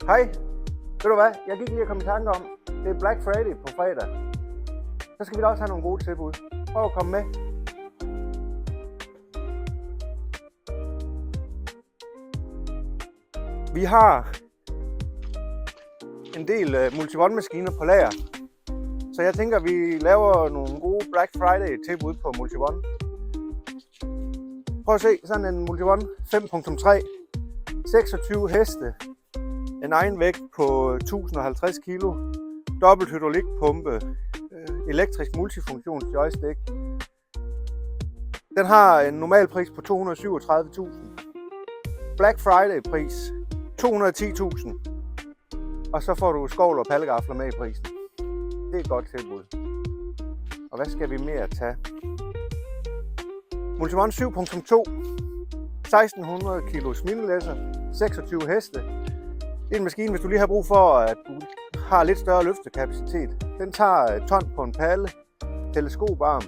Hej, ved du hvad? Jeg gik lige at komme i tanke om, det er Black Friday på fredag. Så skal vi da også have nogle gode tilbud. Prøv at komme med. Vi har en del Multi-One-maskiner på lager. Så jeg tænker, vi laver nogle gode Black Friday tilbud på Multi-One. Prøv at se, sådan en Multi-One 5.3, 26 heste, en egen vægt på 1050 kg, dobbelt hydraulikpumpe, elektrisk multifunktions joystick. Den har en normal pris på 237.000. Black Friday pris 210.000. Og så får du skovl og pallegafler med i prisen. Det er et godt tilbud. Og hvad skal vi mere tage? Multi-One 7.2, 1600 kg smilelæsser, 26 heste. Det er en maskine, hvis du lige har brug for, at du har lidt større løftekapacitet. Den tager et ton på en palle, teleskoparm.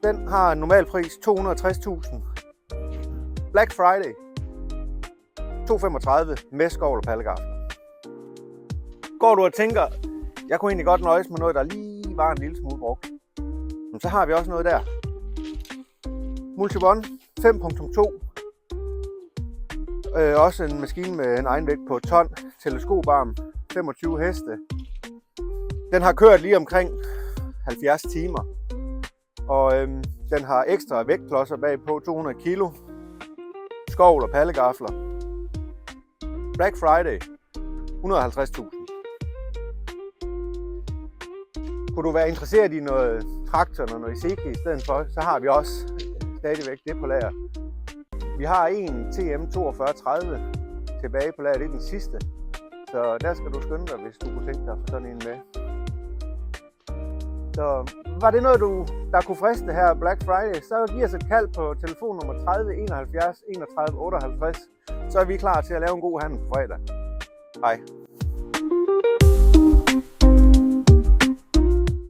Den har en normal pris 260.000. Black Friday 235 med skovl og pallegafler. Går du og tænker, jeg kunne egentlig godt nøjes med noget, der lige var en lille smule brugt, så har vi også noget der. Multi-One 5.2. Også en maskine med en egen vægt på et ton, teleskoparm, 25 heste. Den har kørt lige omkring 70 timer. Og den har ekstra vægtklodser bagpå, 200 kg, skovl og pallegafler. Black Friday 150.000. Kunne du være interesseret i noget traktor og noget Iseki i stedet for, så har vi også stadigvæk det på lager. Vi har en TM4230 tilbage på lager, det er den sidste. Så der skal du skynde dig, hvis du kunne tænke dig at få sådan en med. Så var det noget, der kunne friste her Black Friday, så giv os et kald på telefonnummer 30 71 31 58. Så er vi klar til at lave en god handel på fredag. Hej.